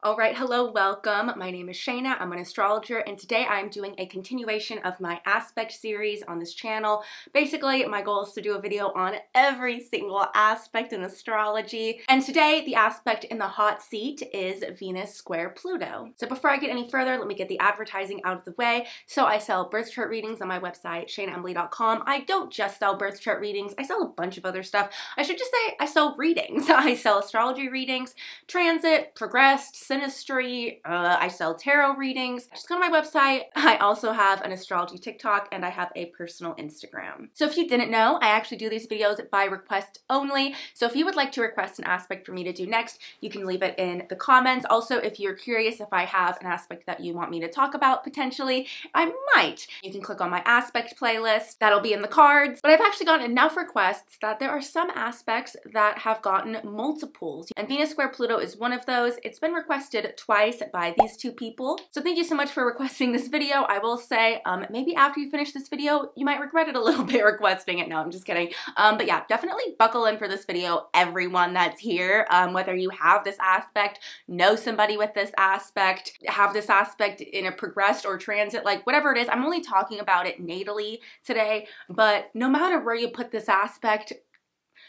Alright, hello, welcome. My name is Shaina. I'm an astrologer, and today I'm doing a continuation of my aspect series on this channel. Basically, my goal is to do a video on every single aspect in astrology, and today the aspect in the hot seat is Venus square Pluto. So before I get any further, let me get the advertising out of the way. So I sell birth chart readings on my website, shainaemilyastrology.com. I don't just sell birth chart readings, I sell a bunch of other stuff. I should just say I sell readings. I sell astrology readings, transit, progressed, synastry, I sell tarot readings. Just go to my website. I also have an astrology TikTok and I have a personal Instagram. So if you didn't know, I actually do these videos by request only. So if you would like to request an aspect for me to do next, you can leave it in the comments. Also, if you're curious if I have an aspect that you want me to talk about potentially, I might. You can click on my aspect playlist. That'll be in the cards. But I've actually gotten enough requests that there are some aspects that have gotten multiples. And Venus square Pluto is one of those. It's been requested twice by these two people. So thank you so much for requesting this video. I will say, maybe after you finish this video, you might regret it a little bit requesting it. No, I'm just kidding. But yeah, definitely buckle in for this video, everyone that's here. Whether you have this aspect, know somebody with this aspect, have this aspect in a progressed or transit, like whatever it is, I'm only talking about it natally today. But no matter where you put this aspect,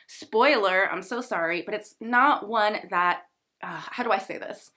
spoiler, I'm so sorry, but it's not one that, how do I say this?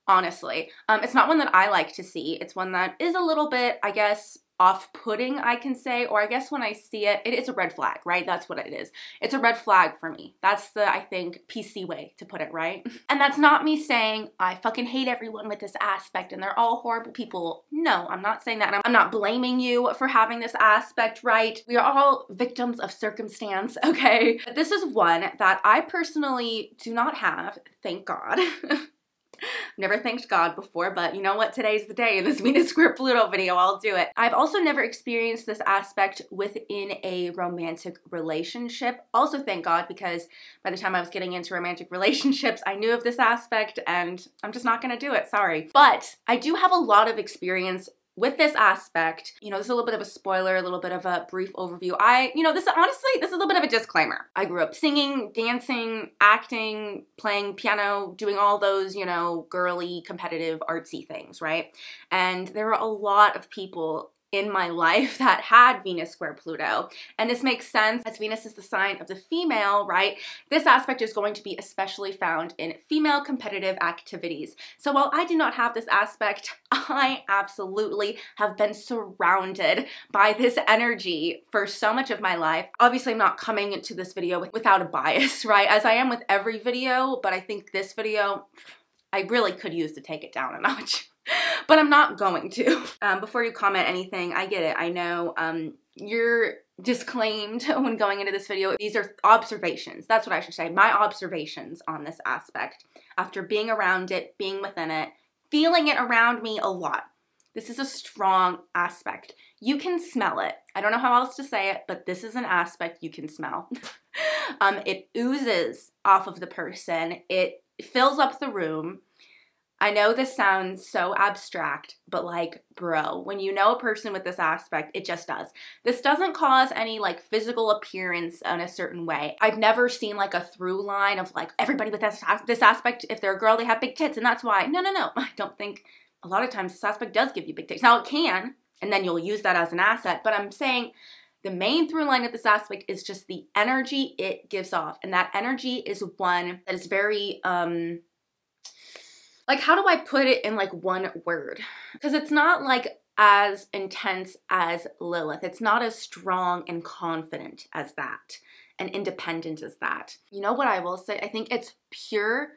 Honestly, it's not one that I like to see. It's one that is a little bit, I guess, off-putting, I can say, or I guess when I see it, it's a red flag, right? That's what it is. It's a red flag for me. That's the, I think, PC way to put it, right? And that's not me saying I fucking hate everyone with this aspect and they're all horrible people. No, I'm not saying that. And I'm not blaming you for having this aspect, right? We are all victims of circumstance, okay? But this is one that I personally do not have, thank God. Never thanked God before, but you know what? Today's the day. In this Venus square Pluto video, I'll do it. I've also never experienced this aspect within a romantic relationship. Also, thank God, because by the time I was getting into romantic relationships, I knew of this aspect and I'm just not gonna do it, sorry. But I do have a lot of experience with this aspect. You know, this is a little bit of a spoiler, a little bit of a brief overview. This is a little bit of a disclaimer. I grew up singing, dancing, acting, playing piano, doing all those, you know, girly, competitive, artsy things, right? And there were a lot of people in my life that had Venus square Pluto. And this makes sense as Venus is the sign of the female, right? This aspect is going to be especially found in female competitive activities. So while I do not have this aspect, I absolutely have been surrounded by this energy for so much of my life. Obviously, I'm not coming into this video without a bias, right? As I am with every video, but I think this video, I really could use to take it down a notch. But I'm not going to. Before you comment anything, I get it. I know you're disclaimed when going into this video. These are observations. That's what I should say. My observations on this aspect after being around it, being within it, feeling it around me a lot. This is a strong aspect. You can smell it. I don't know how else to say it, but this is an aspect you can smell. It oozes off of the person. It fills up the room. I know this sounds so abstract, but like, bro, when you know a person with this aspect, it just does. This doesn't cause any like physical appearance in a certain way. I've never seen like a through line of like everybody with this aspect, if they're a girl, they have big tits and that's why. No. I don't think a lot of times this aspect does give you big tits. Now it can, and then you'll use that as an asset, but I'm saying the main through line of this aspect is just the energy it gives off. And that energy is one that is very, like, how do I put it in like one word? Because it's not like as intense as Lilith. It's not as strong and confident as that and independent as that. You know what I will say? I think it's pure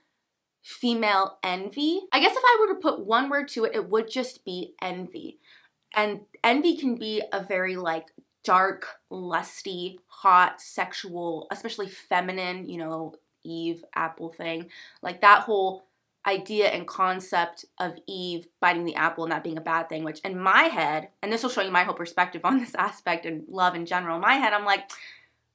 female envy. I guess if I were to put one word to it, it would just be envy. And envy can be a very like dark, lusty, hot, sexual, especially feminine, you know, Eve, apple thing. Like that whole idea and concept of Eve biting the apple and that being a bad thing, which in my head, and this will show you my whole perspective on this aspect and love in general, in my head, I'm like,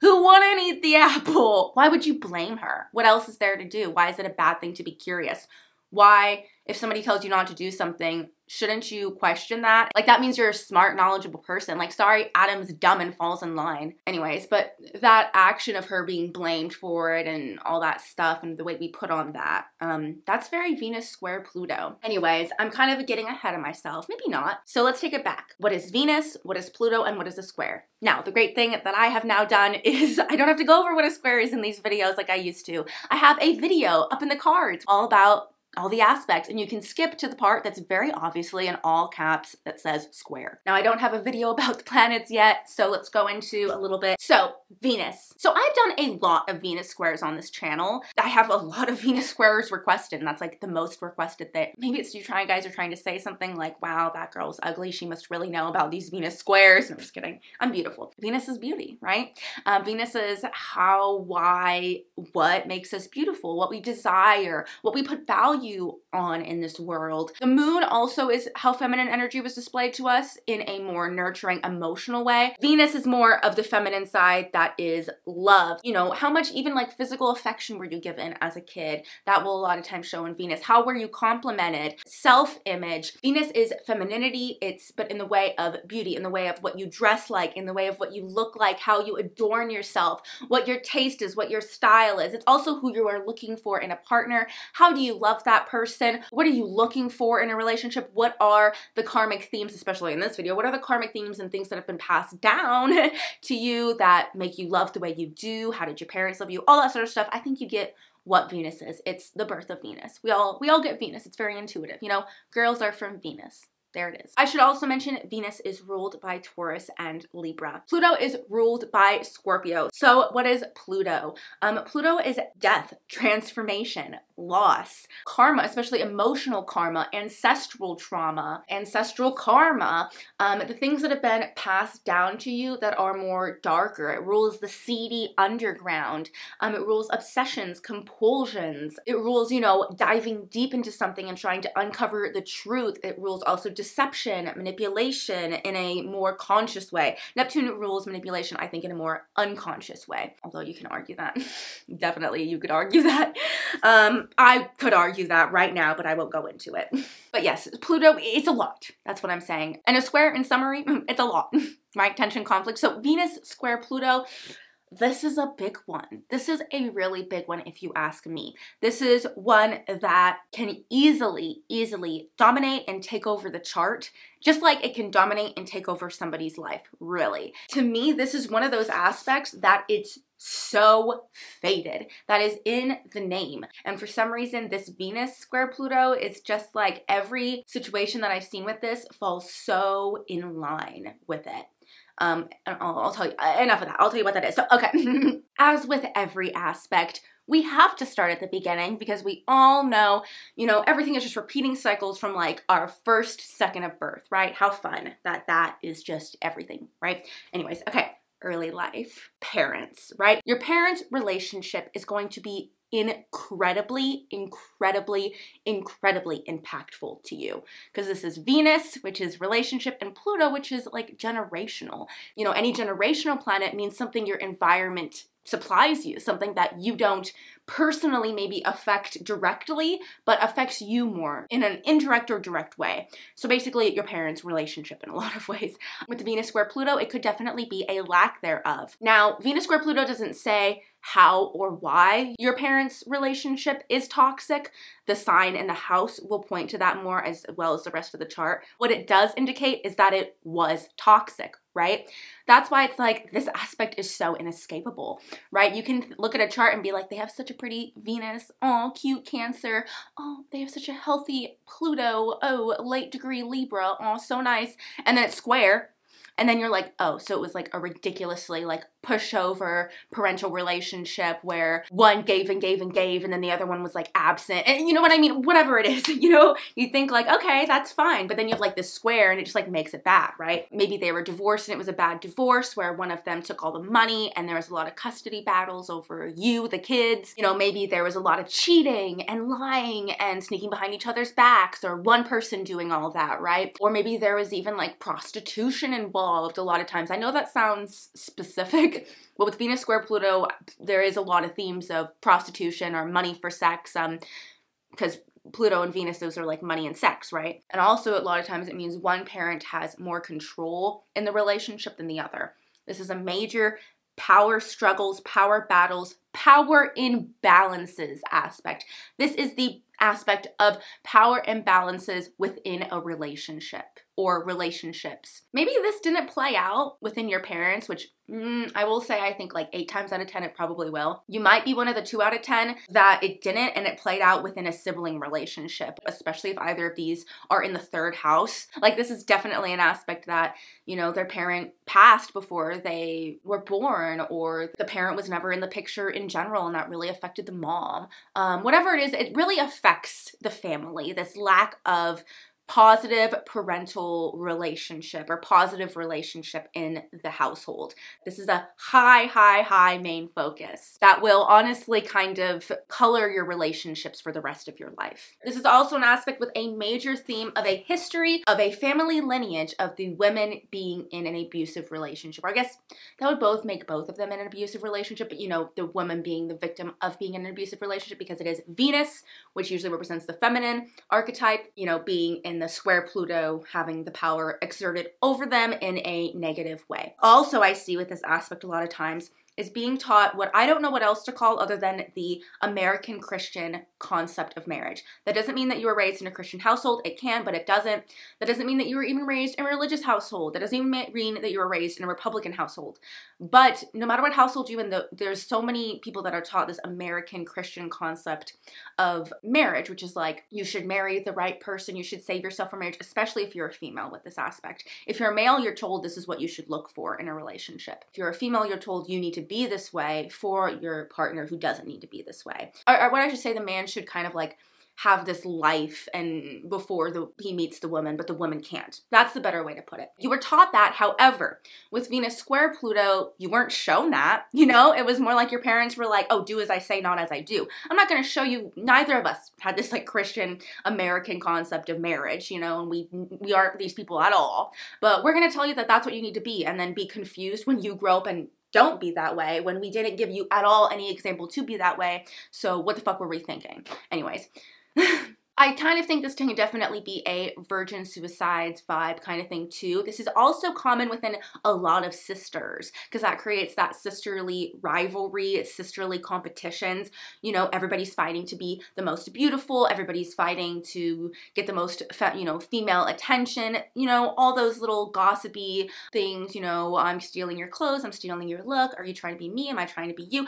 who wouldn't eat the apple? Why would you blame her? What else is there to do? Why is it a bad thing to be curious? Why, if somebody tells you not to do something, shouldn't you question that? Like, that means you're a smart, knowledgeable person. Like, sorry, Adam's dumb and falls in line. Anyways, but that action of her being blamed for it and all that stuff and the way we put on that, that's very Venus square Pluto. Anyways, I'm kind of getting ahead of myself. Maybe not. So let's take it back. What is Venus? What is Pluto? And what is a square? Now, the great thing that I have now done is I don't have to go over what a square is in these videos like I used to. I have a video up in the cards all about all the aspects, and you can skip to the part that's very obviously in all caps that says square. Now, I don't have a video about the planets yet, so let's go into a little bit. So, Venus. So I've done a lot of Venus squares on this channel. I have a lot of Venus squares requested, and that's like the most requested thing. Maybe it's you guys are trying to say something like, wow, that girl's ugly. She must really know about these Venus squares. No, I'm just kidding. I'm beautiful. Venus is beauty, right? Venus is how, why, what makes us beautiful, what we desire, what we put value on in this world. The moon also is how feminine energy was displayed to us in a more nurturing, emotional way. Venus is more of the feminine side that is love. You know, how much even like physical affection were you given as a kid? That will a lot of times show in Venus. How were you complimented? Self-image. Venus is femininity, but in the way of beauty, in the way of what you dress like, in the way of what you look like, how you adorn yourself, what your taste is, what your style is. It's also who you are looking for in a partner. How do you love that person? What are you looking for in a relationship? What are the karmic themes, especially in this video? What are the karmic themes and things that have been passed down to you that make you love the way you do? How did your parents love you? All that sort of stuff. I think you get what Venus is. It's the birth of Venus. We all get Venus. It's very intuitive. You know, girls are from Venus. There it is. I should also mention Venus is ruled by Taurus and Libra. Pluto is ruled by Scorpio. So what is Pluto? Pluto is death, transformation, loss, karma, especially emotional karma, ancestral trauma, ancestral karma, the things that have been passed down to you that are more darker. It rules the seedy underground. It rules obsessions, compulsions. It rules, you know, diving deep into something and trying to uncover the truth. It rules also deception, manipulation in a more conscious way. Neptune rules manipulation, I think, in a more unconscious way. Although you can argue that. Definitely you could argue that. I could argue that right now, but I won't go into it. But yes, Pluto, it's a lot. That's what I'm saying. And a square, in summary, it's a lot, right? Tension, conflict. So Venus square Pluto, this is a big one. This is a really big one if you ask me. This is one that can easily dominate and take over the chart, just like it can dominate and take over somebody's life, really. To me, this is one of those aspects that it's so fated, that is in the name. And for some reason, this Venus square Pluto, it's just like every situation that I've seen with this falls so in line with it. And I'll tell you, enough of that. I'll tell you what that is. So, okay. As with every aspect, we have to start at the beginning because we all know, you know, everything is just repeating cycles from like our first second of birth, right? How fun that is just everything, right? Anyways, okay. Early life, parents, right? Your parents' relationship is going to be incredibly impactful to you because this is Venus, which is relationship, and Pluto, which is like generational. You know, any generational planet means something your environment supplies you, something that you don't personally maybe affect directly, but affects you more in an indirect or direct way. So basically your parents' relationship in a lot of ways. With the Venus square Pluto, it could definitely be a lack thereof. Now, Venus square Pluto doesn't say how or why your parents' relationship is toxic. The sign and the house will point to that more as well as the rest of the chart. What it does indicate is that it was toxic, right? That's why it's like this aspect is so inescapable, right? You can look at a chart and be like, they have such a pretty Venus, oh, cute Cancer, oh, they have such a healthy Pluto, oh, late degree Libra, oh, so nice. And then it's square. And then you're like, oh, so it was like a ridiculously like pushover parental relationship where one gave and gave and gave and then the other one was like absent. And you know what I mean? Whatever it is, you know, you think like, okay, that's fine. But then you have like this square and it just like makes it bad, right? Maybe they were divorced and it was a bad divorce where one of them took all the money and there was a lot of custody battles over you, the kids. You know, maybe there was a lot of cheating and lying and sneaking behind each other's backs or one person doing all of that, right? Or maybe there was even like prostitution involved a lot of times. I know that sounds specific, but with Venus square Pluto, there is a lot of themes of prostitution or money for sex, because Pluto and Venus, those are like money and sex, right? And also a lot of times it means one parent has more control in the relationship than the other. This is a major power struggles, power battles, power imbalances aspect. This is the aspect of power imbalances within a relationship or relationships. Maybe this didn't play out within your parents, which I will say I think like 8 times out of 10 it probably will. You might be one of the 2 out of 10 that it didn't and it played out within a sibling relationship, especially if either of these are in the 3rd house. Like this is definitely an aspect that, you know, their parent passed before they were born, or the parent was never in the picture in general and that really affected the mom. Whatever it is, it really affects the family, this lack of positive parental relationship or positive relationship in the household. This is a high main focus that will honestly kind of color your relationships for the rest of your life. This is also an aspect with a major theme of a history of a family lineage of the women being in an abusive relationship. Or I guess that would both make both of them in an abusive relationship, but you know, the woman being the victim of being in an abusive relationship because it is Venus, which usually represents the feminine archetype, you know, being in the square Pluto, having the power exerted over them in a negative way. Also, I see with this aspect a lot of times is being taught what I don't know what else to call other than the American Christian concept of marriage. That doesn't mean that you were raised in a Christian household. It can, but it doesn't. That doesn't mean that you were even raised in a religious household. That doesn't even mean that you were raised in a Republican household. But no matter what household you're in, there's so many people that are taught this American Christian concept of marriage, which is like, you should marry the right person. You should save yourself for marriage, especially if you're a female with this aspect. If you're a male, you're told this is what you should look for in a relationship. If you're a female, you're told you need to be this way for your partner who doesn't need to be this way. Or what I should say, the man should kind of like have this life and before he meets the woman, but the woman can't. That's the better way to put it. You were taught that. However, with Venus square Pluto, you weren't shown that. You know, it was more like your parents were like, oh, do as I say, not as I do. I'm not going to show you. Neither of us had this like Christian American concept of marriage, you know, and we aren't these people at all. But we're going to tell you that that's what you need to be, and then be confused when you grow up and don't be that way, when we didn't give you at all any example to be that way. So what the fuck were we thinking? Anyways. I kind of think this can definitely be a virgin suicides vibe kind of thing too. This is also common within a lot of sisters because that creates that sisterly rivalry, sisterly competitions. You know, everybody's fighting to be the most beautiful. Everybody's fighting to get the most, female attention. You know, all those little gossipy things, you know, I'm stealing your clothes, I'm stealing your look. Are you trying to be me? Am I trying to be you?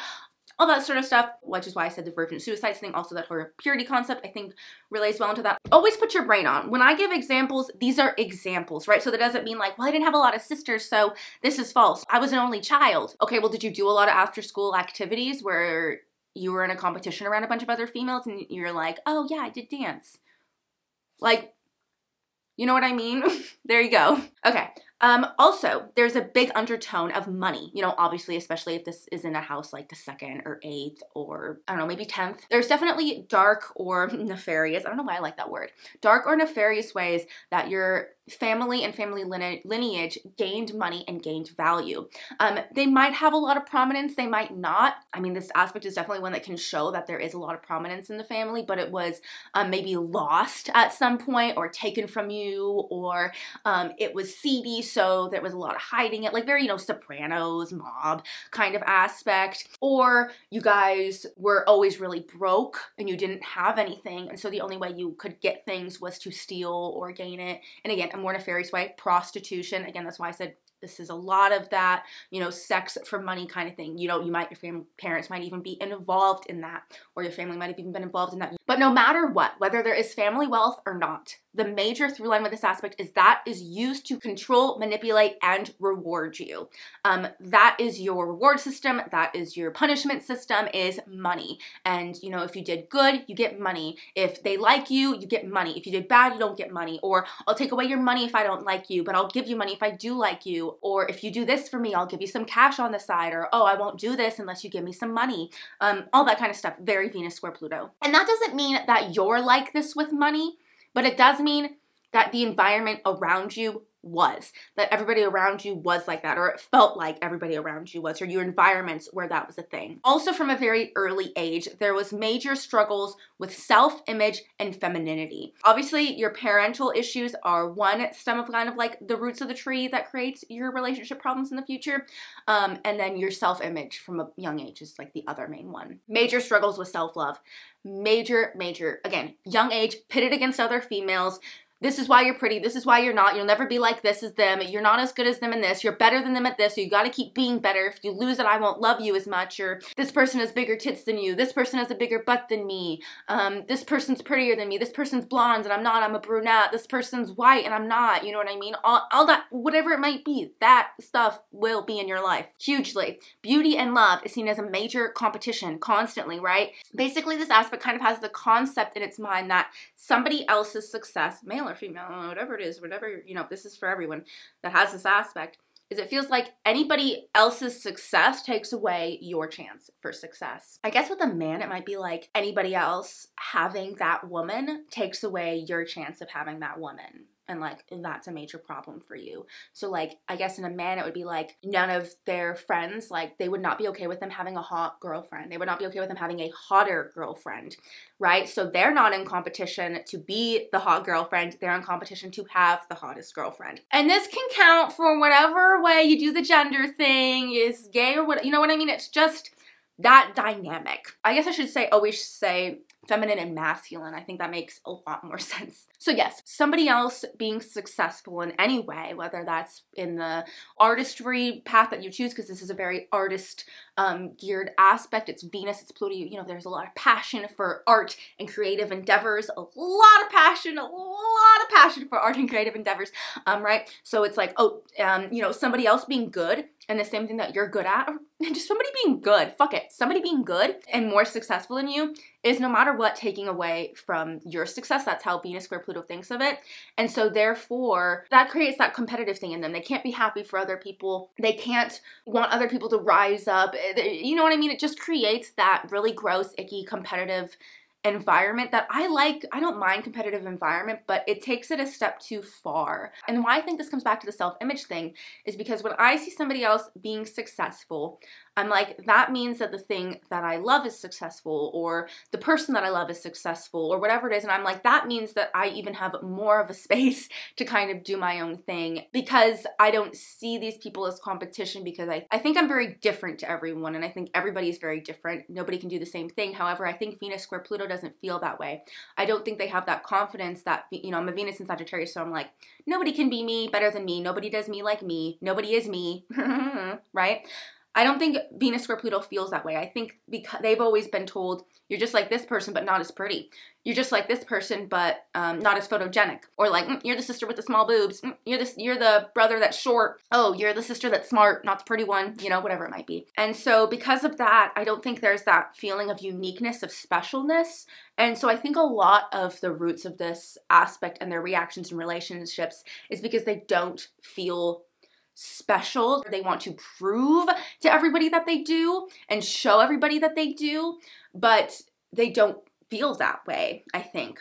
All that sort of stuff, which is why I said the virgin suicides thing. Also that whole purity concept, I think, relates well into that. Always put your brain on. When I give examples, these are examples, right? So that doesn't mean like, well, I didn't have a lot of sisters, so this is false. I was an only child. Okay, well, did you do a lot of after school activities where you were in a competition around a bunch of other females and you're like, oh yeah, I did dance? Like, you know what I mean? There you go. Okay. Also, there's a big undertone of money, you know, obviously, especially if this is in a house like the 2nd or 8th or, I don't know, maybe 10th. There's definitely dark or nefarious, I don't know why I like that word, dark or nefarious ways that your family and family lineage gained money and gained value. They might have a lot of prominence, they might not. I mean, this aspect is definitely one that can show that there is a lot of prominence in the family, but it was maybe lost at some point or taken from you, or it was seedy, so there was a lot of hiding it, like very, you know, Sopranos, mob kind of aspect. Or you guys were always really broke and you didn't have anything, and so the only way you could get things was to steal or gain it. And again, a more nefarious way, prostitution. Again, that's why I said this is a lot of that, you know, sex for money kind of thing. You know, your parents might even be involved in that, or your family might have even been involved in that. But no matter what, whether there is family wealth or not, the major through line with this aspect is that is used to control, manipulate, and reward you. That is your reward system. That is your punishment system, is money. And, you know, if you did good, you get money. If they like you, you get money. If you did bad, you don't get money. Or I'll take away your money if I don't like you, but I'll give you money if I do like you. Or if you do this for me, I'll give you some cash on the side. Or, oh, I won't do this unless you give me some money. All that kind of stuff. Very Venus square Pluto. And that doesn't mean that you're like this with money, but it does mean that the environment around you was, that everybody around you was like that, or it felt like everybody around you was, or your environments where that was a thing. Also, from a very early age, there was major struggles with self-image and femininity. Obviously, your parental issues are one stem of kind of like the roots of the tree that creates your relationship problems in the future, and then your self-image from a young age is like the other main one. Major struggles with self-love. Major, again, young age, pitted against other females. This is why you're pretty. This is why you're not. You'll never be like this as them. You're not as good as them in this. You're better than them at this, so you got to keep being better. If you lose it, I won't love you as much. Or this person has bigger tits than you. This person has a bigger butt than me. This person's prettier than me. This person's blonde and I'm not. I'm a brunette. This person's white and I'm not. You know what I mean? All that, whatever it might be, that stuff will be in your life. Hugely. Beauty and love is seen as a major competition constantly, right? Basically, this aspect kind of has the concept in its mind that somebody else's success, male or female, whatever it is, whatever, you know, this is for everyone that has this aspect, is it feels like anybody else's success takes away your chance for success. I guess with a man, it might be like anybody else having that woman takes away your chance of having that woman. And like, that's a major problem for you. So like, I guess in a man, it would be like none of their friends, like they would not be okay with them having a hot girlfriend. They would not be okay with them having a hotter girlfriend, right? So they're not in competition to be the hot girlfriend. They're in competition to have the hottest girlfriend. And this can count for whatever way you do the gender thing, is gay or what, you know what I mean? It's just that dynamic. I guess I should say, always say feminine and masculine. I think that makes a lot more sense. So yes, somebody else being successful in any way, whether that's in the artistry path that you choose, because this is a very artist geared aspect. It's Venus, it's Pluto, you know, there's a lot of passion for art and creative endeavors, a lot of passion for art and creative endeavors, right? So it's like, oh, you know, somebody else being good and the same thing that you're good at, or just somebody being good, fuck it, somebody being good and more successful than you is no matter what taking away from your success. That's how Venus square Pluto thinks of it. And so therefore that creates that competitive thing in them. They can't be happy for other people. They can't want other people to rise up. You know what I mean? It just creates that really gross, icky, competitive environment that I like. I don't mind competitive environment, but it takes it a step too far. And why I think this comes back to the self-image thing is because when I see somebody else being successful, I'm like, that means that the thing that I love is successful, or the person that I love is successful, or whatever it is. And I'm like, that means that I even have more of a space to kind of do my own thing, because I don't see these people as competition, because I think I'm very different to everyone, and I think everybody is very different. Nobody can do the same thing. However, I think Venus square Pluto doesn't feel that way. I don't think they have that confidence that, you know, I'm a Venus in Sagittarius, so I'm like, nobody can be me better than me. Nobody does me like me. Nobody is me, right? I don't think Venus square Pluto feels that way. I think because they've always been told, you're just like this person, but not as pretty. You're just like this person, but not as photogenic. Or like, you're the sister with the small boobs. You're the brother that's short. Oh, you're the sister that's smart, not the pretty one. You know, whatever it might be. And so because of that, I don't think there's that feeling of uniqueness, of specialness. And so I think a lot of the roots of this aspect and their reactions in relationships is because they don't feel special. They want to prove to everybody that they do and show everybody that they do, but they don't feel that way, I think.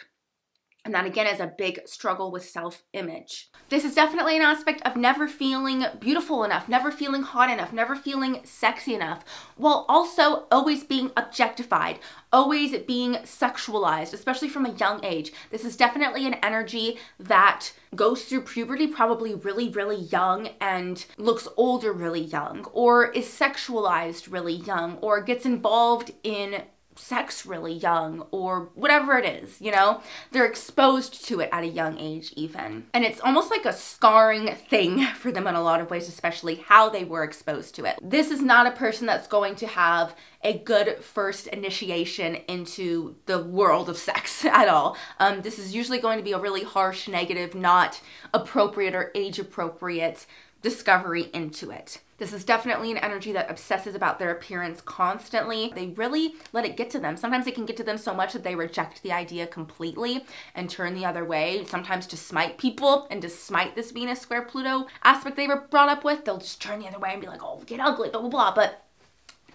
And that again is a big struggle with self-image. This is definitely an aspect of never feeling beautiful enough, never feeling hot enough, never feeling sexy enough, while also always being objectified, always being sexualized, especially from a young age. This is definitely an energy that goes through puberty probably really, really young and looks older really young, or is sexualized really young, or gets involved in sex really young, or whatever it is, you know? They're exposed to it at a young age even. And it's almost like a scarring thing for them in a lot of ways, especially how they were exposed to it. This is not a person that's going to have a good first initiation into the world of sex at all. This is usually going to be a really harsh, negative, not appropriate or age appropriate discovery into it. This is definitely an energy that obsesses about their appearance constantly. They really let it get to them. Sometimes it can get to them so much that they reject the idea completely and turn the other way, sometimes to smite people and to smite this Venus square Pluto aspect they were brought up with. They'll just turn the other way and be like, oh, get ugly, blah, blah, blah. But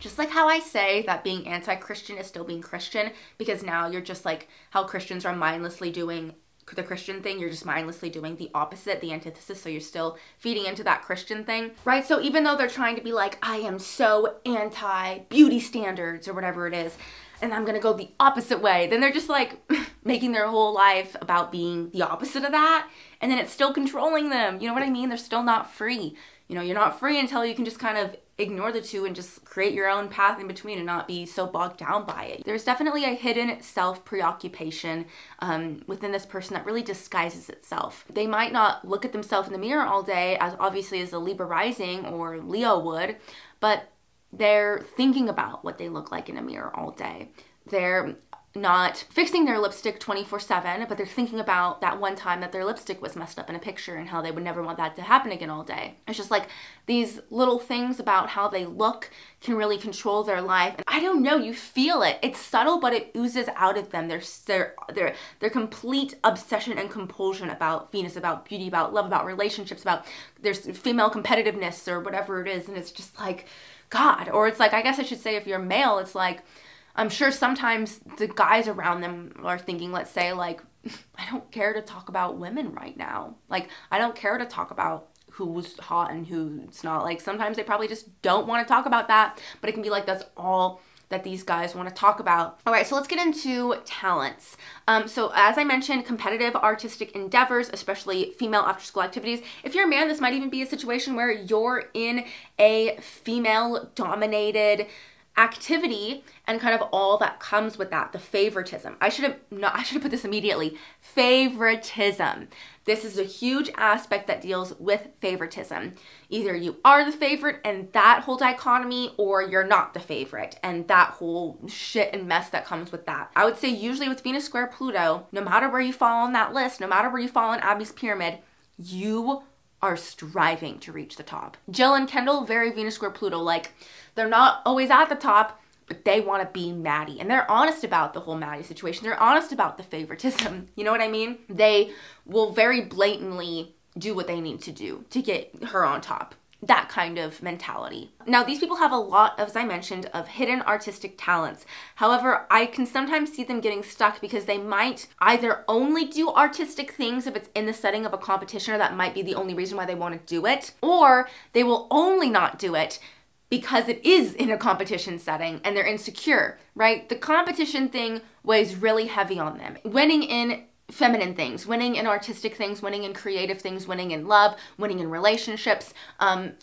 just like how I say that being anti-Christian is still being Christian, because now you're just like how Christians are mindlessly doing the Christian thing, you're just mindlessly doing the opposite, the antithesis, so you're still feeding into that Christian thing, right? So even though they're trying to be like, I am so anti-beauty standards or whatever it is, and I'm gonna go the opposite way, then they're just like making their whole life about being the opposite of that, and then it's still controlling them. You know what I mean? They're still not free. You know, you're not free until you can just kind of ignore the two and just create your own path in between and not be so bogged down by it. There's definitely a hidden self-preoccupation within this person that really disguises itself. They might not look at themselves in the mirror all day, as obviously as a Libra rising or Leo would, but they're thinking about what they look like in a mirror all day. They're not fixing their lipstick 24/7, but they're thinking about that one time that their lipstick was messed up in a picture and how they would never want that to happen again all day. It's just like these little things about how they look can really control their life. And I don't know, you feel it. It's subtle, but it oozes out of them. Their complete obsession and compulsion about Venus, about beauty, about love, about relationships, about there's female competitiveness or whatever it is. And it's just like, God. Or it's like, I guess I should say if you're male, it's like, I'm sure sometimes the guys around them are thinking, let's say, like, I don't care to talk about women right now. Like, I don't care to talk about who's hot and who's not. Like, sometimes they probably just don't want to talk about that, but it can be like that's all that these guys want to talk about. All right, so let's get into talents. So as I mentioned, competitive artistic endeavors, especially female after-school activities. If you're a man, this might even be a situation where you're in a female-dominated activity and kind of all that comes with that, the favoritism. I should have put this immediately. Favoritism. This is a huge aspect that deals with favoritism. Either you are the favorite and that whole dichotomy, or you're not the favorite and that whole shit and mess that comes with that. I would say usually with Venus square Pluto, no matter where you fall on that list, no matter where you fall on Abby's pyramid, you are striving to reach the top. Jill and Kendall, very Venus square Pluto, like they're not always at the top, but they want to be Maddie. And they're honest about the whole Maddie situation. They're honest about the favoritism. You know what I mean? They will very blatantly do what they need to do to get her on top. That kind of mentality. Now, these people have a lot, as I mentioned, of hidden artistic talents. However, I can sometimes see them getting stuck because they might either only do artistic things if it's in the setting of a competition, or that might be the only reason why they want to do it, or they will only not do it because it is in a competition setting and they're insecure, right? The competition thing weighs really heavy on them. Winning in feminine things, winning in artistic things, winning in creative things, winning in love, winning in relationships,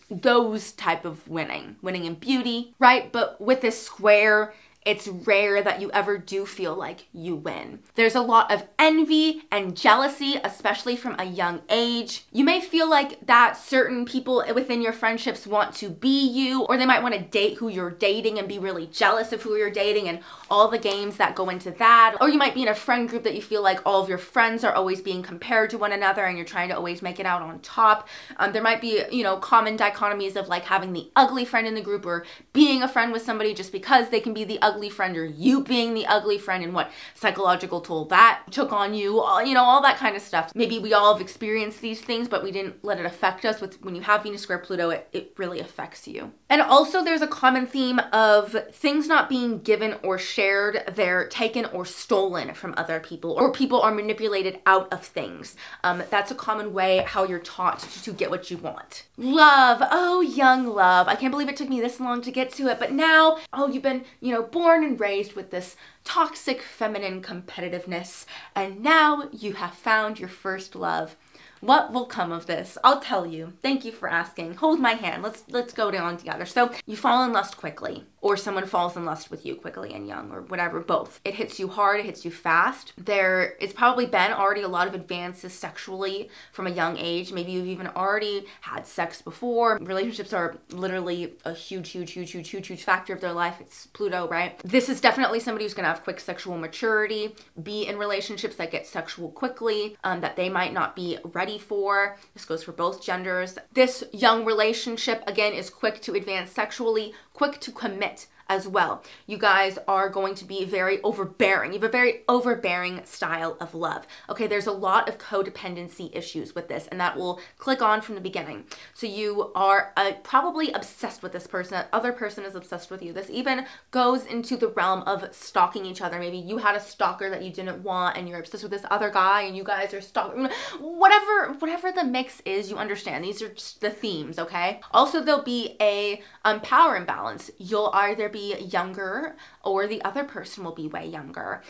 those type of winning in beauty, right? But with this square, it's rare that you ever do feel like you win. There's a lot of envy and jealousy, especially from a young age. You may feel like that certain people within your friendships want to be you, or they might want to date who you're dating and be really jealous of who you're dating and all the games that go into that. Or you might be in a friend group that you feel like all of your friends are always being compared to one another and you're trying to always make it out on top. There might be, you know, common dichotomies of like having the ugly friend in the group, or being a friend with somebody just because they can be the ugly friend, or you being the ugly friend and what psychological toll that took on you, you know, all that kind of stuff. Maybe we all have experienced these things, but we didn't let it affect us. When you have Venus square Pluto, it really affects you. And also there's a common theme of things not being given or shared. They're taken or stolen from other people, or people are manipulated out of things. That's a common way how you're taught to get what you want. Love. Oh, young love. I can't believe it took me this long to get to it, but now, oh, you've been, you know, born and raised with this toxic feminine competitiveness, and now you have found your first love. What will come of this? I'll tell you. Thank you for asking. Hold my hand. Let's go down together. So you fall in lust quickly, or someone falls in lust with you quickly and young, or whatever, both. It hits you hard, it hits you fast. There has probably been already a lot of advances sexually from a young age. Maybe you've even already had sex before. Relationships are literally a huge factor of their life. It's Pluto, right? This is definitely somebody who's gonna have quick sexual maturity, be in relationships that get sexual quickly, that they might not be ready for. This goes for both genders. This young relationship, again, is quick to advance sexually, quick to commit as well. You guys are going to be very overbearing. You have a very overbearing style of love. Okay, there's a lot of codependency issues with this, and that will click on from the beginning. So you are probably obsessed with this person. That other person is obsessed with you. This even goes into the realm of stalking each other. Maybe you had a stalker that you didn't want, and you're obsessed with this other guy, and you guys are stalking. Whatever the mix is, you understand. These are just the themes, okay? Also, there'll be a power imbalance. You'll either be younger, or the other person will be way younger,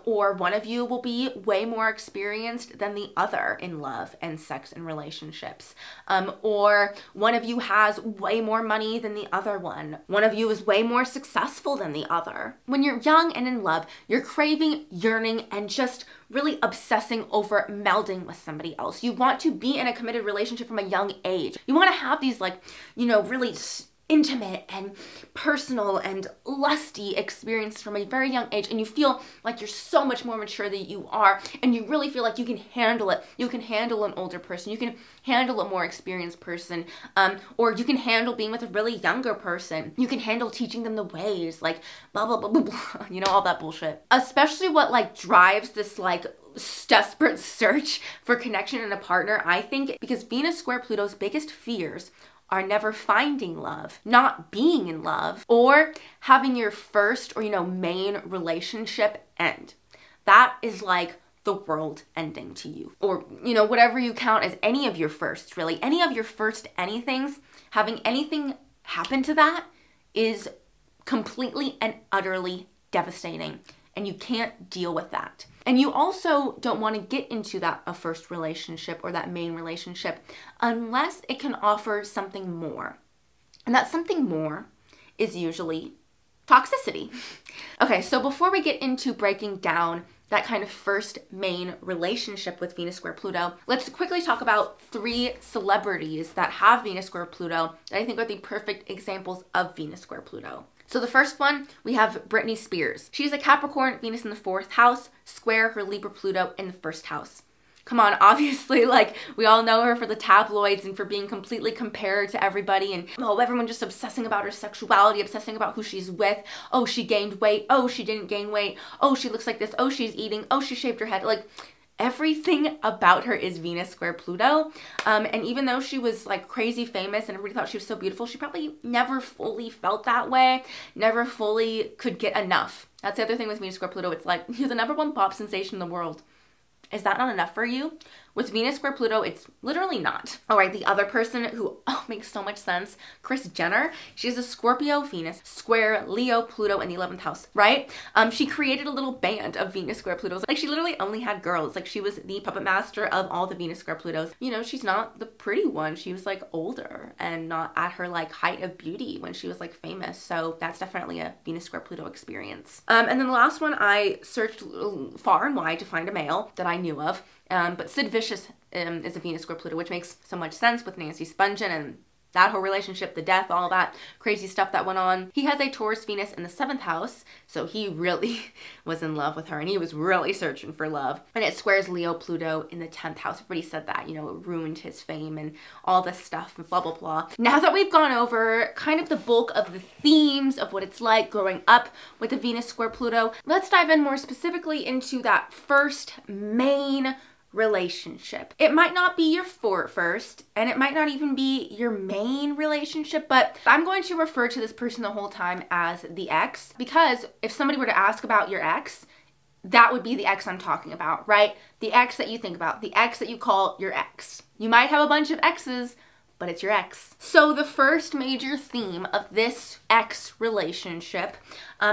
or one of you will be way more experienced than the other in love and sex and relationships, or one of you has way more money than the other one. One of you is way more successful than the other. When you're young and in love, you're craving, yearning, and just really obsessing over melding with somebody else. You want to be in a committed relationship from a young age. You want to have these, like, you know, really intimate and personal and lusty experience from a very young age, and you feel like you're so much more mature than you are, and you really feel like you can handle it. You can handle an older person, you can handle a more experienced person, or you can handle being with a really younger person. You can handle teaching them the ways, like blah blah blah blah blah, you know, all that bullshit. Especially what like drives this like desperate search for connection in a partner, I think, because Venus square Pluto's biggest fears are never finding love, not being in love, or having your first or, you know, main relationship end. That is like the world ending to you. Or, you know, whatever you count as any of your firsts, really. Any of your first anythings, having anything happen to that is completely and utterly devastating. And you can't deal with that. And you also don't want to get into a first relationship or that main relationship unless it can offer something more. And that something more is usually toxicity. Okay, so before we get into breaking down that kind of first main relationship with Venus square Pluto, let's quickly talk about 3 celebrities that have Venus square Pluto that I think are the perfect examples of Venus square Pluto. So the first one, we have Britney Spears. She's a Capricorn, Venus in the 4th house, square her Libra Pluto in the 1st house. Come on, obviously, like, we all know her for the tabloids and for being completely compared to everybody, and oh, everyone just obsessing about her sexuality, obsessing about who she's with. Oh, she gained weight. Oh, she didn't gain weight. Oh, she looks like this. Oh, she's eating. Oh, she shaved her head. Like, everything about her is Venus square Pluto. And even though she was like crazy famous and everybody thought she was so beautiful, she probably never fully felt that way, never fully could get enough. That's the other thing with Venus square Pluto. It's like, you're the #1 pop sensation in the world. Is that not enough for you? With Venus square Pluto, it's literally not. All right, the other person who makes so much sense, Kris Jenner. She's a Scorpio Venus square Leo Pluto in the 11th house, right? She created a little band of Venus square Plutos. Like, she literally only had girls. Like, she was the puppet master of all the Venus square Plutos. You know, she's not the pretty one. She was like older and not at her like height of beauty when she was like famous. So that's definitely a Venus square Pluto experience. And then the last one, I searched far and wide to find a male that I knew of. But Sid Vicious is a Venus square Pluto, which makes so much sense with Nancy Spungen and that whole relationship, the death, all that crazy stuff that went on. He has a Taurus Venus in the 7th house, so he really was in love with her, and he was really searching for love. And it squares Leo Pluto in the 10th house. Everybody said that, you know, it ruined his fame and all this stuff, and blah, blah, blah. Now that we've gone over kind of the bulk of the themes of what it's like growing up with the Venus square Pluto, let's dive in more specifically into that first main relationship. It might not be your first, and it might not even be your main relationship, but I'm going to refer to this person the whole time as the ex, because if somebody were to ask about your ex, that would be the ex I'm talking about, right? The ex that you think about, the ex that you call your ex. You might have a bunch of exes, but it's your ex. So the first major theme of this ex relationship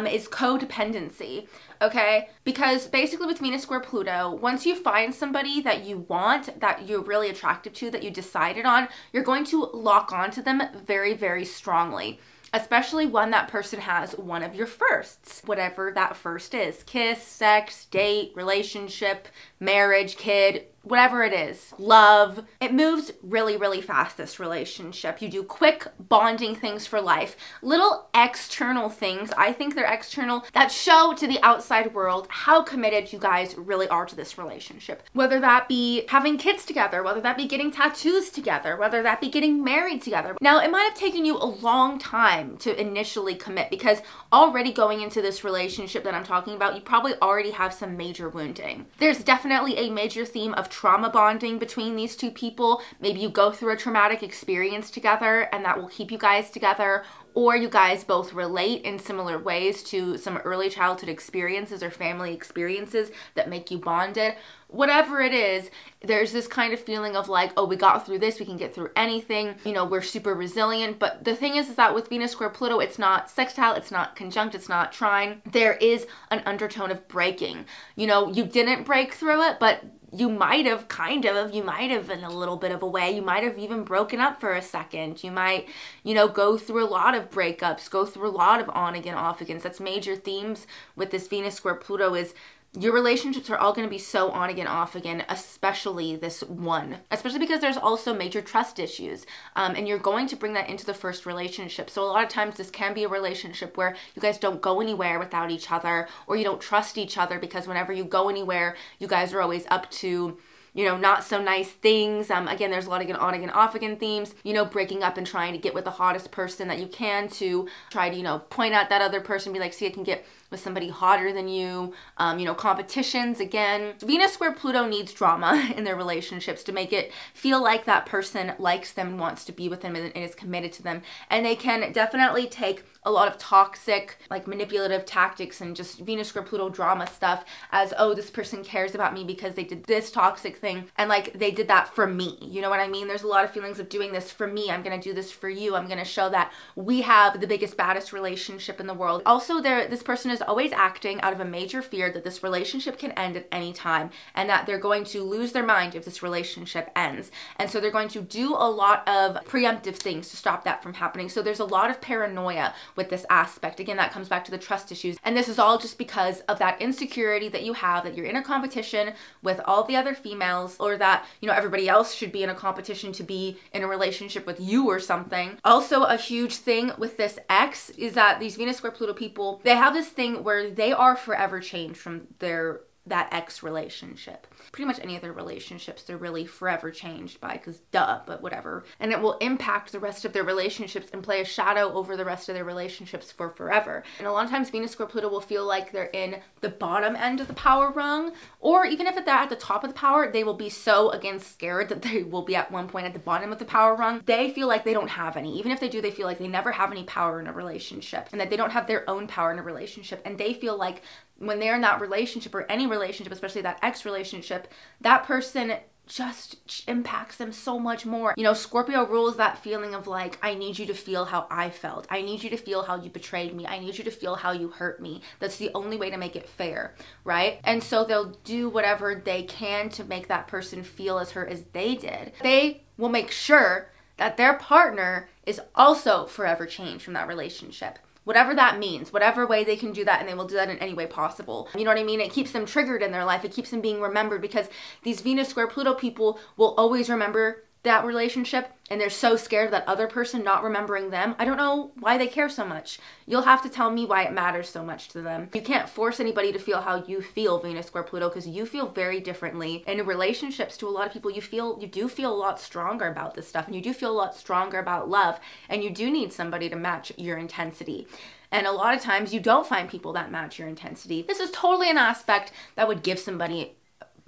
is codependency, okay? Because basically with Venus square Pluto, once you find somebody that you want, that you're really attracted to, that you decided on, you're going to lock onto them very, very strongly. Especially when that person has one of your firsts, whatever that first is. Kiss, sex, date, relationship, marriage, kid, whatever it is, love. It moves really, really fast, this relationship. You do quick bonding things for life. Little external things, I think they're external, that show to the outside world how committed you guys really are to this relationship. Whether that be having kids together, whether that be getting tattoos together, whether that be getting married together. Now, it might have taken you a long time to initially commit, because already going into this relationship that I'm talking about, you probably already have some major wounding. There's definitely a major theme of trauma bonding between these two people. Maybe you go through a traumatic experience together and that will keep you guys together, or you guys both relate in similar ways to some early childhood experiences or family experiences that make you bonded. Whatever it is, there's this kind of feeling of like, oh, we got through this, we can get through anything, you know, we're super resilient. But the thing is that with Venus square Pluto, it's not sextile, it's not conjunct, it's not trine. There is an undertone of breaking. You know, you didn't break through it, but you might have you might have in a little bit of a way, you might have even broken up for a second. You might, you know, go through a lot of breakups, go through a lot of on again, off again. That's major themes with this Venus square Pluto is your relationships are all going to be so on again, off again, especially this one. Especially because there's also major trust issues. And you're going to bring that into the first relationship. So a lot of times this can be a relationship where you guys don't go anywhere without each other, or you don't trust each other, because whenever you go anywhere, you guys are always up to, you know, not so nice things. Again, there's a lot of on again, off again themes, you know, breaking up and trying to get with the hottest person that you can to try to, you know, point out that other person, be like, see, I can get with somebody hotter than you. You know, competitions again. Venus square Pluto needs drama in their relationships to make it feel like that person likes them and wants to be with them and is committed to them. And they can definitely take a lot of toxic, like manipulative tactics and just Venus square Pluto drama stuff as, oh, this person cares about me because they did this toxic thing, and like they did that for me. You know what I mean? There's a lot of feelings of doing this for me. I'm gonna do this for you. I'm gonna show that we have the biggest, baddest relationship in the world. Also, this person is always acting out of a major fear that this relationship can end at any time, and that they're going to lose their mind if this relationship ends. And so they're going to do a lot of preemptive things to stop that from happening. So there's a lot of paranoia with this aspect. Again, that comes back to the trust issues. And this is all just because of that insecurity that you have, that you're in a competition with all the other females, or that, you know, everybody else should be in a competition to be in a relationship with you or something. Also, a huge thing with this X is that these Venus square Pluto people, they have this thing where they are forever changed from that ex relationship. Pretty much any of their relationships, they're really forever changed by, because duh, but whatever. And it will impact the rest of their relationships and play a shadow over the rest of their relationships for forever. And a lot of times Venus square Pluto will feel like they're in the bottom end of the power rung, or even if they're at the top of the power, they will be so, again, scared that they will be at one point at the bottom of the power rung. They feel like they don't have any. Even if they do, they feel like they never have any power in a relationship, and that they don't have their own power in a relationship. And they feel like when they're in that relationship, or any relationship, especially that ex relationship, that person just impacts them so much more. You know, Scorpio rules that feeling of like, I need you to feel how I felt. I need you to feel how you betrayed me. I need you to feel how you hurt me. That's the only way to make it fair, right? And so they'll do whatever they can to make that person feel as hurt as they did. They will make sure that their partner is also forever changed from that relationship. Whatever that means, whatever way they can do that, and they will do that in any way possible. You know what I mean? It keeps them triggered in their life. It keeps them being remembered, because these Venus square Pluto people will always remember that relationship, and they're so scared of that other person not remembering them. I don't know why they care so much. You'll have to tell me why it matters so much to them. You can't force anybody to feel how you feel, Venus square Pluto, because you feel very differently. And in relationships, to a lot of people, you do feel a lot stronger about this stuff, and you do feel a lot stronger about love, and you do need somebody to match your intensity. And a lot of times you don't find people that match your intensity. This is totally an aspect that would give somebody,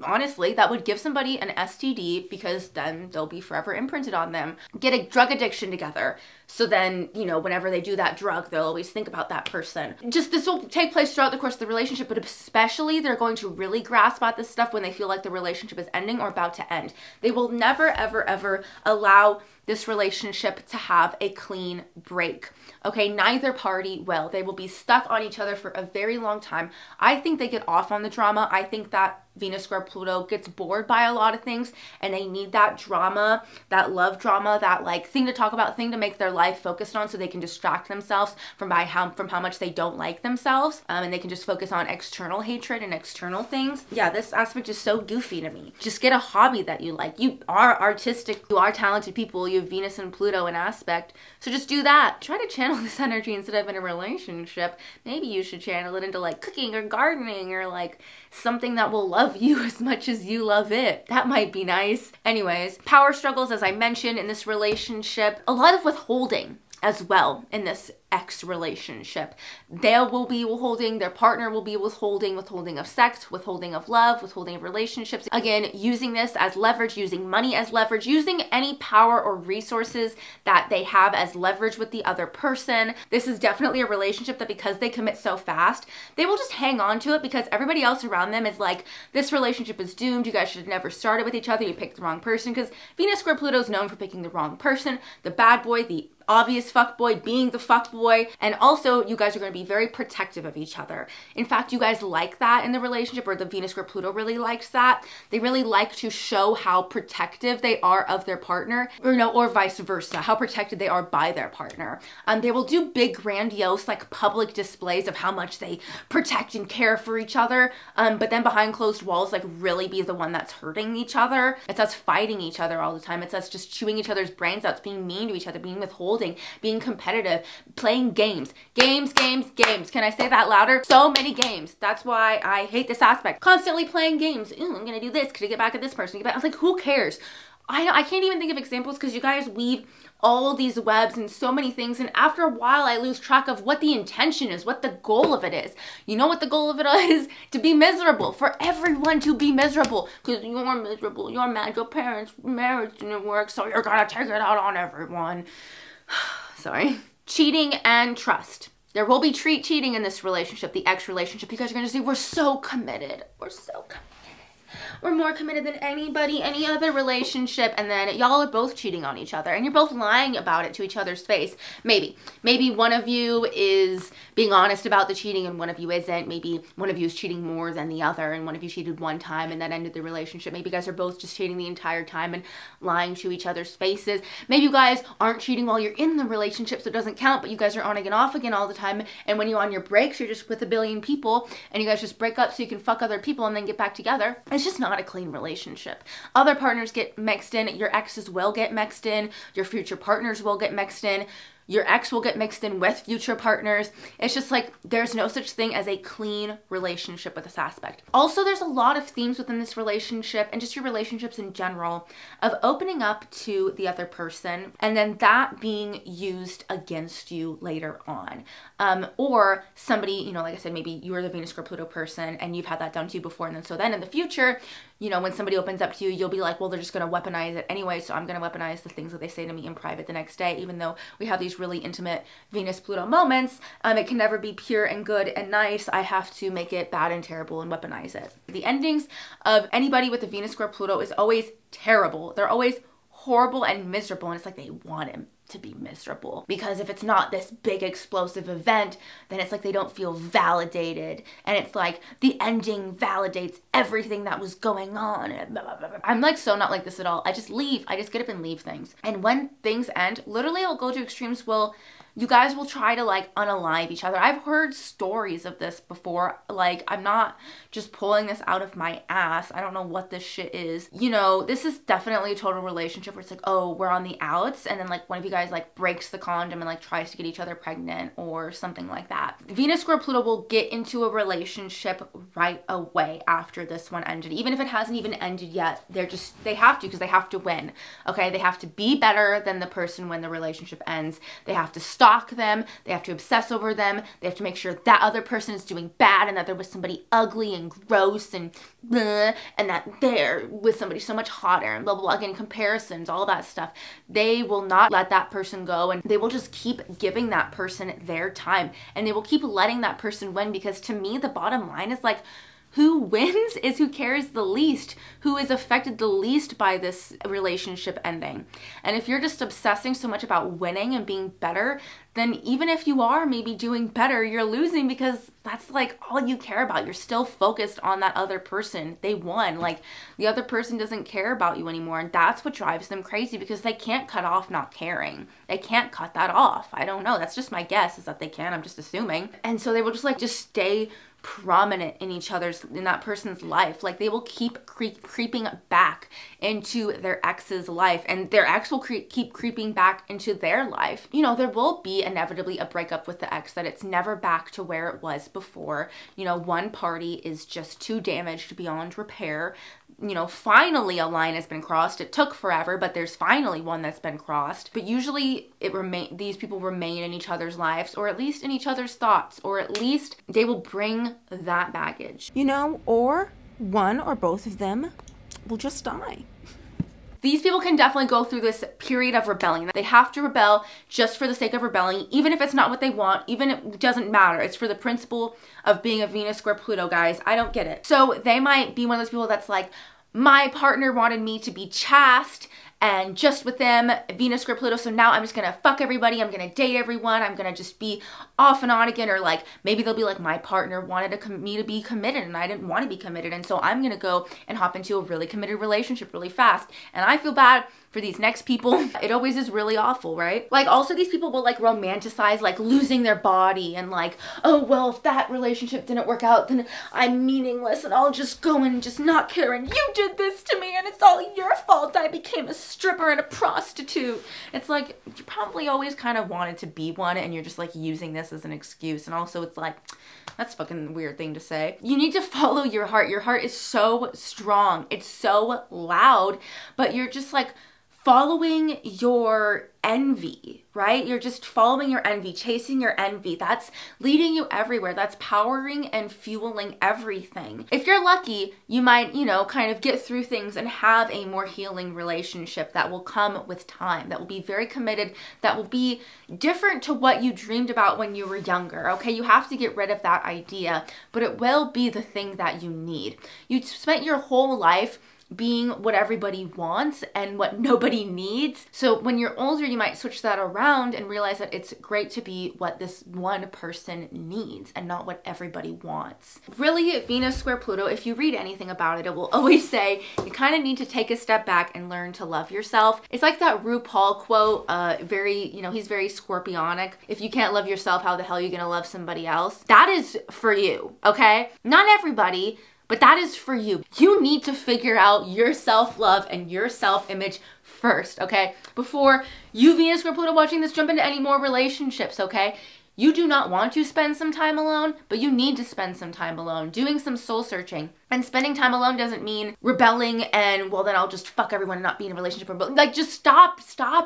honestly, that would give somebody an STD, because then they'll be forever imprinted on them. Get a drug addiction together, so then, you know, whenever they do that drug, they'll always think about that person. Just, this will take place throughout the course of the relationship, but especially they're going to really grasp at this stuff when they feel like the relationship is ending or about to end. They will never, ever, ever allow this relationship to have a clean break. Okay, neither party will. They will be stuck on each other for a very long time. I think they get off on the drama. I think that Venus square Pluto gets bored by a lot of things and they need that drama, that love drama, that like thing to talk about, thing to make their life focused on so they can distract themselves from how much they don't like themselves, and they can just focus on external hatred and external things. Yeah, this aspect is so goofy to me. Just get a hobby that you like. You are artistic, you are talented people, you have Venus and Pluto in aspect, so just do that. Try to channel this energy instead of in a relationship. Maybe you should channel it into like cooking or gardening or like something that will love you as much as you love it. That might be nice. Anyways, power struggles, as I mentioned, in this relationship. A lot of withholding as well in this ex relationship. They will be withholding, their partner will be withholding of sex, withholding of love, withholding of relationships. Again, using this as leverage, using money as leverage, using any power or resources that they have as leverage with the other person. This is definitely a relationship that, because they commit so fast, they will just hang on to it because everybody else around them is like, this relationship is doomed, you guys should have never started with each other, you picked the wrong person. Because Venus square Pluto is known for picking the wrong person, the bad boy, the obvious fuckboy being the fuckboy, and also you guys are going to be very protective of each other. In fact, you guys like that in the relationship, or the Venus square Pluto really likes that. They really like to show how protective they are of their partner, or vice versa, how protected they are by their partner. They will do big, grandiose, like public displays of how much they protect and care for each other, but then behind closed walls, like really be the one that's hurting each other. It's us fighting each other all the time. It's us just chewing each other's brains out, being mean to each other, being withholding, being competitive, playing games. Games. Can I say that louder? So many games. That's why I hate this aspect. Constantly playing games. Ooh, I'm gonna do this. Could I get back at this person? I was like, who cares? I can't even think of examples because you guys weave all these webs and so many things, and after a while I lose track of what the intention is, what the goal of it is. You know what the goal of it is? To be miserable, for everyone to be miserable, because you're miserable, you're mad, your parents' marriage didn't work, so you're gonna take it out on everyone. Sorry. Cheating and trust. There will be cheating in this relationship, the ex relationship. You guys are gonna say, we're so committed. We're so committed. We're more committed than anybody, any other relationship, and then y'all are both cheating on each other and you're both lying about it to each other's face. Maybe one of you is being honest about the cheating and one of you isn't. Maybe one of you is cheating more than the other and one of you cheated one time and that ended the relationship. Maybe you guys are both just cheating the entire time and lying to each other's faces. Maybe you guys aren't cheating while you're in the relationship, so it doesn't count, but you guys are on again, off again all the time, and when you're on your breaks, you're just with a billion people and you guys just break up so you can fuck other people and then get back together. It's just not a clean relationship. Other partners get mixed in, your exes will get mixed in, your future partners will get mixed in, your ex will get mixed in with future partners. It's just like, there's no such thing as a clean relationship with this aspect. Also, there's a lot of themes within this relationship and just your relationships in general of opening up to the other person and then that being used against you later on. Or somebody, like I said, maybe you are the Venus square Pluto person and you've had that done to you before, and then in the future, when somebody opens up to you, you'll be like, well, they're just going to weaponize it anyway, so I'm going to weaponize the things that they say to me in private the next day. Even though we have these really intimate Venus Pluto moments, it can never be pure and good and nice. I have to make it bad and terrible and weaponize it. The endings of anybody with the Venus square Pluto is always terrible. They're always horrible and miserable, and it's like they want him to be miserable, because if it's not this big explosive event, then it's like they don't feel validated, and it's like the ending validates everything that was going on. I'm like so not like this at all. I just leave. I just get up and leave things, and when things end, literally I'll go to extremes. You guys will try to like unalive each other. I've heard stories of this before. Like, I'm not just pulling this out of my ass. I don't know what this shit is. This is definitely a total relationship where it's like, oh, we're on the outs, and then like one of you guys like breaks the condom and like tries to get each other pregnant or something like that. Venus square Pluto will get into a relationship right away after this one ended. Even if it hasn't even ended yet, they have to, because they have to win. Okay, they have to be better than the person when the relationship ends. They have to stalk them, they have to obsess over them, they have to make sure that other person is doing bad and that there was somebody ugly and gross and bleh, and that they're with somebody so much hotter and blah blah blah. Again, comparisons, all that stuff. They will not let that person go, and they will just keep giving that person their time, and they will keep letting that person win, because to me the bottom line is like, Who wins is who cares the least, who is affected the least by this relationship ending. And if you're just obsessing so much about winning and being better, then even if you are maybe doing better, you're losing because that's like all you care about. You're still focused on that other person. They won. Like the other person doesn't care about you anymore. And that's what drives them crazy because they can't cut off not caring. They can't cut that off. I don't know. That's just my guess is that they can. I'm just assuming. And so they will just stay prominent in that person's life. Like they will keep creeping back into their ex's life, and their ex will keep creeping back into their life. You know, there will be inevitably a breakup with the ex, that it's never back to where it was before. You know, one party is just too damaged beyond repair. You know, finally a line has been crossed. It took forever, but there's finally one that's been crossed. But usually these people remain in each other's lives, or at least in each other's thoughts, or at least they will bring that baggage. You know, or one or both of them will just die. These people can definitely go through this period of rebelling. They have to rebel just for the sake of rebelling, even if it's not what they want, even if it doesn't matter. It's for the principle of being a Venus square Pluto, guys. I don't get it. So they might be one of those people that's like, my partner wanted me to be chaste and just with them, Venus square Pluto, so now I'm just gonna fuck everybody, I'm gonna date everyone, I'm gonna just be off and on again, or like maybe they'll be like, my partner wanted me to be committed and I didn't want to be committed, and so I'm gonna go and hop into a really committed relationship really fast. And I feel bad for these next people. It always is really awful, right? Like also these people will like romanticize like losing their body and like, oh, well, if that relationship didn't work out, then I'm meaningless and I'll just go and just not care, and you did this to me and it's all your fault. I became a stripper and a prostitute. It's like, you probably always kind of wanted to be one and you're just like using this as an excuse. And also it's like, that's a fucking weird thing to say. You need to follow your heart. Your heart is so strong. It's so loud, but you're just like following your envy, right? You're just following your envy, chasing your envy. That's leading you everywhere. That's powering and fueling everything. If you're lucky, you might, you know, kind of get through things and have a more healing relationship that will come with time, that will be very committed, that will be different to what you dreamed about when you were younger, okay? You have to get rid of that idea, but it will be the thing that you need. You spent your whole life being what everybody wants and what nobody needs. So when you're older, you might switch that around and realize that it's great to be what this one person needs and not what everybody wants. Really, Venus square Pluto, if you read anything about it, it will always say you kind of need to take a step back and learn to love yourself. It's like that RuPaul quote, he's very scorpionic. If you can't love yourself, how the hell are you gonna love somebody else? That is for you, okay? Not everybody, but that is for you. You need to figure out your self-love and your self-image first, okay? Before you, Venus square Pluto, watching this, jump into any more relationships, okay? You do not want to spend some time alone, but you need to spend some time alone, doing some soul searching. And spending time alone doesn't mean rebelling and, well, then I'll just fuck everyone and not be in a relationship. But like, just stop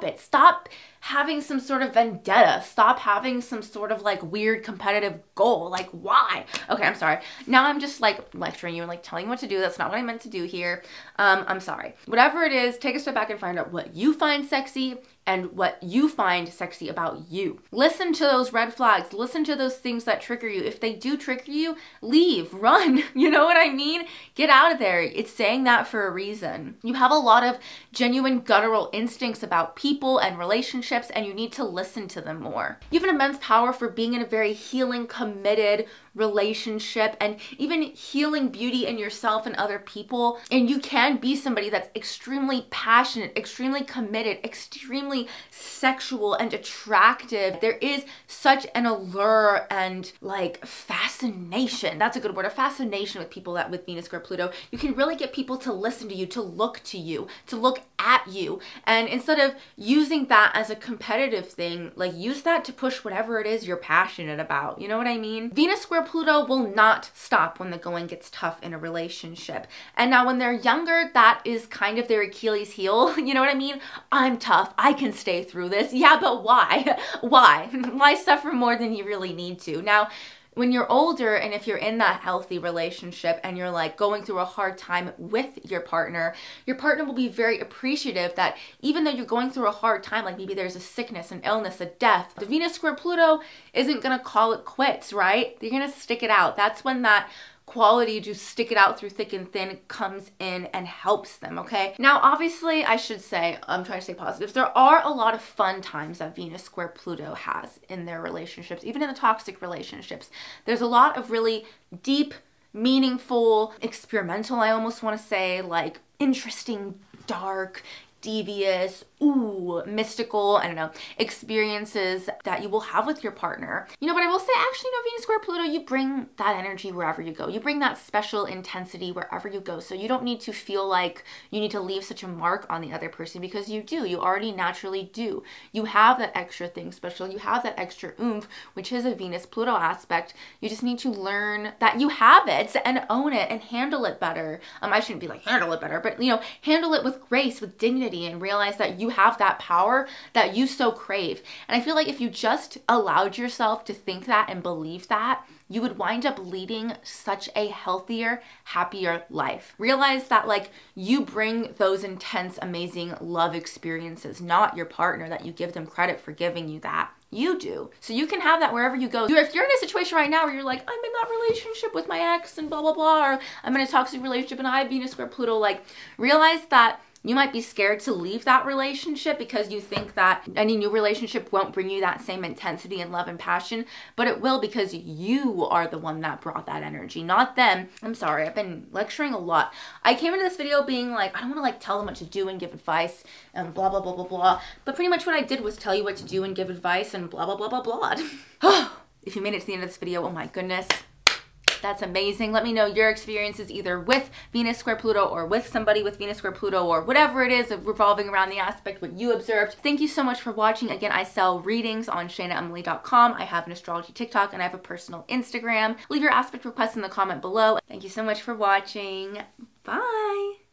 it. Stop having some sort of vendetta. Stop having some sort of like weird competitive goal. Like, why? Okay, I'm sorry. Now I'm just like lecturing you and like telling you what to do. That's not what I meant to do here. I'm sorry. Whatever it is, take a step back and find out what you find sexy and what you find sexy about you. Listen to those red flags. Listen to those things that trigger you. If they do trigger you, leave, run. You know what I mean? Get out of there. It's saying that for a reason. You have a lot of genuine guttural instincts about people and relationships, and you need to listen to them more. You have an immense power for being in a very healing, committed relationship and even healing beauty in yourself and other people. And you can be somebody that's extremely passionate, extremely committed, extremely sexual and attractive. There is such an allure and like fascination. That's a good word, a fascination with people that with Venus square Pluto. You can really get people to listen to you, to look to you, to look at you. And instead of using that as a competitive thing, like use that to push whatever it is you're passionate about. You know what I mean? Venus square Pluto will not stop when the going gets tough in a relationship. And now when they're younger, that is kind of their Achilles heel. You know what I mean? I'm tough. I can stay through this. Yeah, but why? Why? Why suffer more than you really need to? Now, when you're older and if you're in that healthy relationship and you're like going through a hard time with your partner will be very appreciative that even though you're going through a hard time, like maybe there's a sickness, an illness, a death, the Venus square Pluto isn't gonna call it quits, right? They're gonna stick it out. That's when that quality to stick it out through thick and thin comes in and helps them, okay? Now, obviously, I should say, I'm trying to stay positive, there are a lot of fun times that Venus square Pluto has in their relationships, even in the toxic relationships. There's a lot of really deep, meaningful, experimental, I almost want to say, like interesting, dark, devious, mystical, I don't know, experiences that you will have with your partner. You know, but I will say, actually, no, Venus square Pluto, you bring that energy wherever you go. You bring that special intensity wherever you go. So you don't need to feel like you need to leave such a mark on the other person, because you do. You already naturally do. You have that extra thing special. You have that extra oomph, which is a Venus Pluto aspect. You just need to learn that you have it and own it and handle it better. I shouldn't be like handle it better, but you know, handle it with grace, with dignity, and realize that you have that power that you so crave. And I feel like if you just allowed yourself to think that and believe that, you would wind up leading such a healthier, happier life. Realize that like you bring those intense, amazing love experiences, not your partner, that you give them credit for giving you that. You do. So you can have that wherever you go. If you're in a situation right now where you're like, I'm in that relationship with my ex and blah, blah, blah, or I'm in a toxic relationship and I have Venus square Pluto, like realize that you might be scared to leave that relationship because you think that any new relationship won't bring you that same intensity and love and passion, but it will, because you are the one that brought that energy, not them. I'm sorry, I've been lecturing a lot. I came into this video being like, I don't want to like tell them what to do and give advice and blah, blah, blah, blah, blah. But pretty much what I did was tell you what to do and give advice and blah, blah, blah, blah, blah. If you made it to the end of this video, oh my goodness. That's amazing. Let me know your experiences either with Venus square Pluto or with somebody with Venus square Pluto, or whatever it is revolving around the aspect, what you observed. Thank you so much for watching. Again, I sell readings on shainaemily.com. I have an astrology TikTok and I have a personal Instagram. Leave your aspect requests in the comment below. Thank you so much for watching. Bye.